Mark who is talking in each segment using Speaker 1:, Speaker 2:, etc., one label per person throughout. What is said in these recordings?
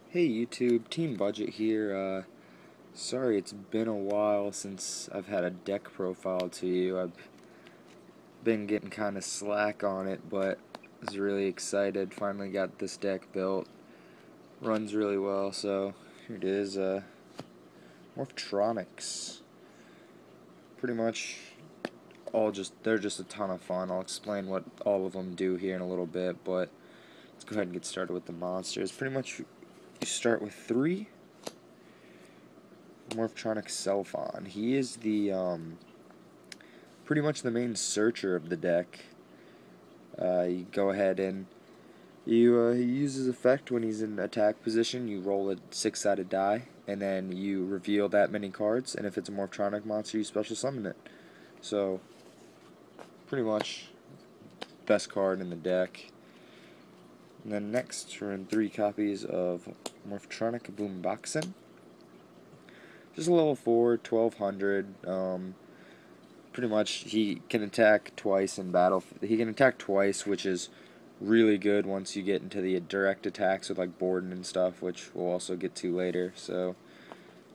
Speaker 1: Hey YouTube, Team Budget here. Sorry it's been a while since I've had a deck profile to you. I've been getting kind of slack on it, but I was really excited. Finally got this deck built. Runs really well, so here it is. Morphtronics. Pretty much they're just a ton of fun. I'll explain what all of them do here in a little bit, but let's go ahead and get started with the monsters. Pretty much you start with 3 Morphtronic Selfon. He is the pretty much the main searcher of the deck. You go ahead and you he uses effect when he's in attack position. You roll a 6-sided die, and then you reveal that many cards. And if it's a Morphtronic monster, you special summon it. So pretty much best card in the deck. And then next, we're in 3 copies of Morphtronic Boomboxin. Just a level 4, 1200. Pretty much he can attack twice in battle. He can attack twice, which is really good once you get into the direct attacks with like Borden and stuff, which we'll also get to later. So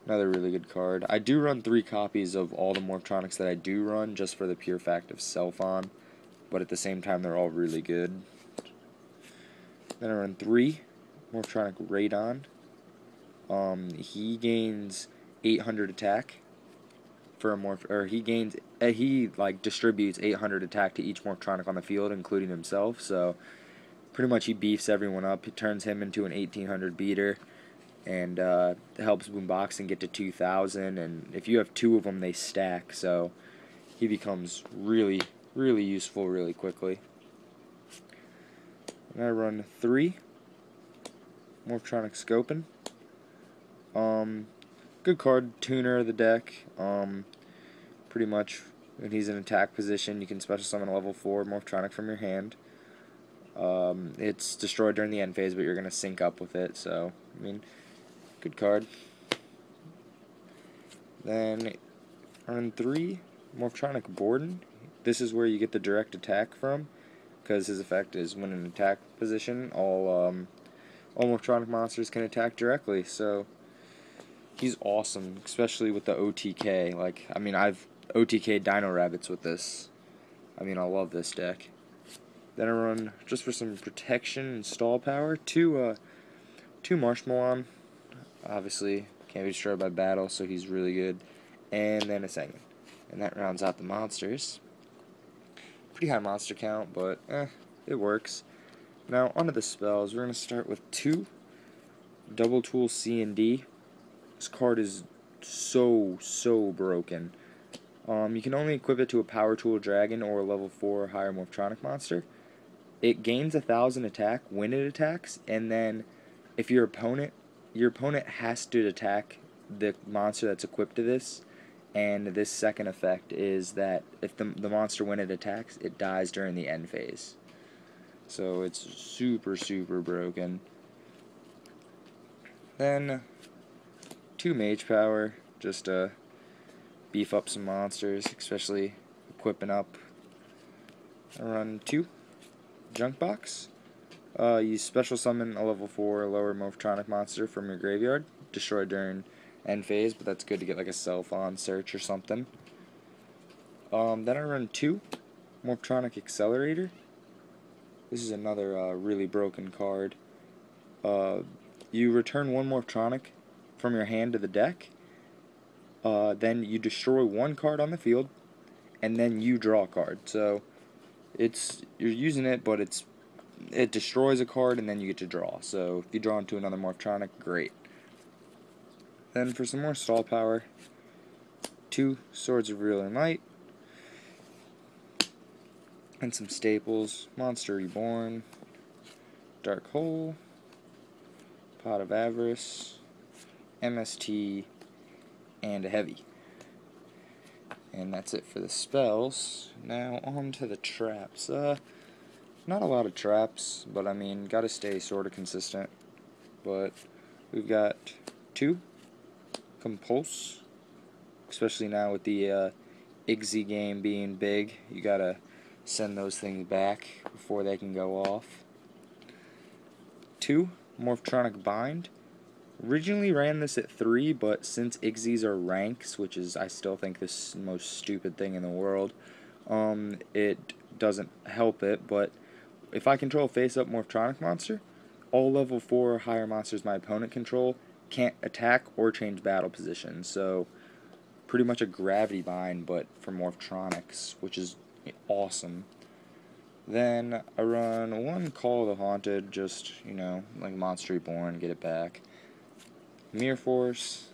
Speaker 1: another really good card. I do run 3 copies of all the Morphtronics that I do run, just for the pure fact of Selfon, but at the same time they're all really good. Then I run 3 Morphtronic Radon. He gains 800 attack for a he distributes 800 attack to each Morphtronic on the field, including himself. So pretty much he beefs everyone up. It turns him into an 1800 beater, and helps Boomboxing get to 2000. And if you have 2 of them, they stack. So he becomes really useful really quickly. And I run 3 Morphtronic Scopin. Good card, tuner of the deck. Pretty much when he's in attack position, you can special summon a level 4 Morphtronic from your hand. It's destroyed during the end phase, but you're going to sync up with it, so, I mean, good card. Then, on 3, Morphtronic Borden. This is where you get the direct attack from, because his effect is when in attack position, all Morphtronic monsters can attack directly, so he's awesome, especially with the OTK. Like, I mean, I've OTK Dino Rabbits with this. I mean, I love this deck. Then I run, just for some protection and stall power, 2 Marshmallow. Obviously, can't be destroyed by battle, so he's really good. And then a second. And that rounds out the monsters. Pretty high monster count, but it works. Now, onto the spells. We're going to start with 2 Double Tool C and D. This card is so broken. You can only equip it to a Power Tool Dragon or a level 4 or higher Morphtronic monster. It gains 1000 attack when it attacks, and then if your opponent has to attack the monster that's equipped to this, and this second effect is that if the monster, when it attacks, it dies during the end phase. So it's super broken. Then 2 Mage Power, just to beef up some monsters, especially equipping up. I run 2 Junk Box. You special summon a level 4 or lower Morphtronic monster from your graveyard, destroyed during end phase, but that's good to get like a Selfon search or something. Then I run 2 Morphtronic Accelerator. This is another really broken card. You return 1 Morphtronic from your hand to the deck. Then you destroy 1 card on the field, and then you draw a card. So you're using it, but it destroys a card, and then you get to draw. So if you draw into another Morphtronic, great. Then for some more stall power, 2 Swords of Real and Light, and some staples: Monster Reborn, Dark Hole, Pot of Avarice, MST, and a heavy. And that's it for the spells. Now on to the traps. Not a lot of traps, but I mean, gotta stay sort of consistent. But we've got 2 Compulse, especially now with the IGZY game being big. You gotta send those things back before they can go off. 2 Morphtronic Bind. Originally ran this at 3, but since Igsies are ranks, which is, I still think, this most stupid thing in the world, it doesn't help it. But if I control a face-up Morphtronic monster, all level 4 or higher monsters my opponent control can't attack or change battle position. So pretty much a gravity bind, but for Morphtronics, which is awesome. Then I run one Call of the Haunted, just, like Monster Reborn, get it back. Mirror Force,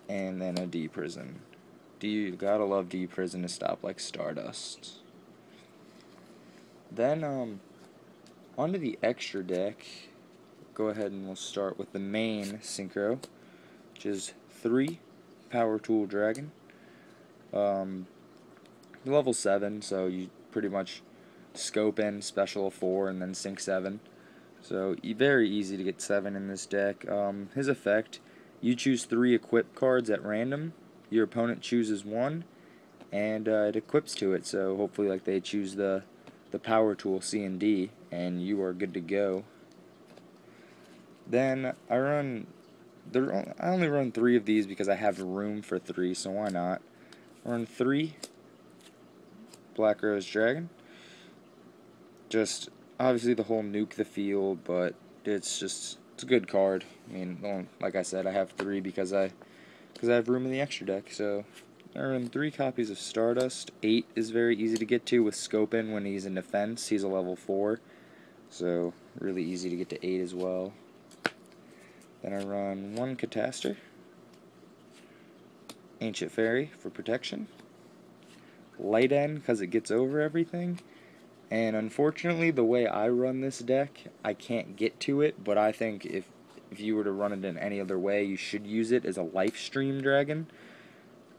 Speaker 1: and then a D-Prison. Gotta love D-Prison to stop like Stardust. Then, onto the extra deck. Go ahead and we'll start with the main Synchro, which is 3 Power Tool Dragon. Level 7, so you pretty much scope in special 4 and then sync 7. So very easy to get 7 in this deck. His effect, you choose 3 equip cards at random, your opponent chooses 1, and it equips to it. So hopefully like they choose the power tool C and D, and you are good to go. Then I only run 3 of these because I have room for 3, so why not? I run 3 Black Rose Dragon. Just obviously the whole nuke the field, but it's a good card. I mean, like I said, I have 3 because I have room in the extra deck. So I run 3 copies of Stardust. 8 is very easy to get to with scope in when he's in defense. He's a level 4, so really easy to get to 8 as well. Then I run 1 Catastor, Ancient Fairy for protection, Light End because it gets over everything, and unfortunately the way I run this deck, I can't get to it, but I think if you were to run it in any other way, you should use it as a Life Stream Dragon.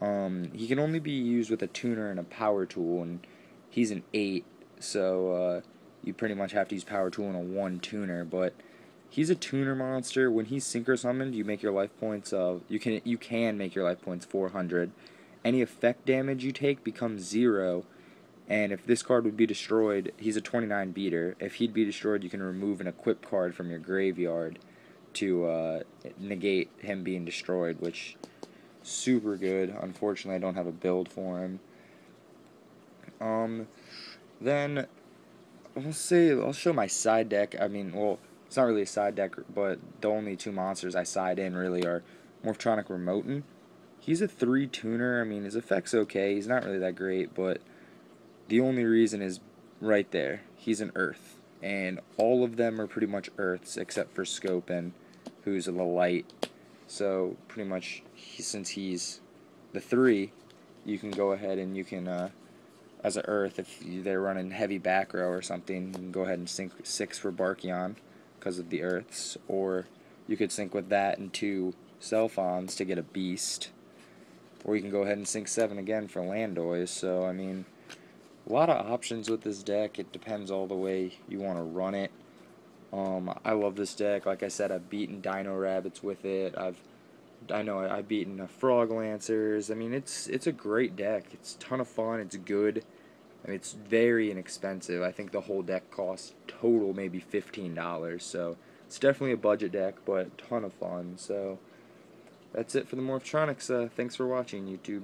Speaker 1: He can only be used with a tuner and a power tool, and he's an 8, so you pretty much have to use power tool and a 1 tuner, but he's a tuner monster. When he's synchro summoned, you make your life points you can make your life points 400. Any effect damage you take becomes 0, and if this card would be destroyed, he's a 29 beater. If he'd be destroyed, you can remove an equip card from your graveyard to negate him being destroyed, which super good. Unfortunately, I don't have a build for him. Then I'll show my side deck. I mean, well, it's not really a side deck, but the only 2 monsters I side in really are Morphtronic Remoten. He's a 3 tuner. I mean, his effect's okay. He's not really that great, but the only reason is right there. He's an Earth, and all of them are pretty much Earths except for Scopin, who's a light. So pretty much, since he's the 3, you can go ahead and you can, as an Earth, if they're running heavy back row or something, you can go ahead and sync 6 for Barkion because of the Earths, or you could sync with that and 2 Selphons to get a Beast, or you can go ahead and sync 7 again for Landoys. So I mean, a lot of options with this deck. It depends all the way you want to run it. I love this deck. Like I said, I've beaten Dino Rabbits with it. I've beaten Frog Lancers. I mean, it's a great deck. It's a ton of fun. It's good. I mean, it's very inexpensive. I think the whole deck costs total maybe $15. So it's definitely a budget deck, but a ton of fun. So that's it for the Morphtronics. Thanks for watching, YouTube.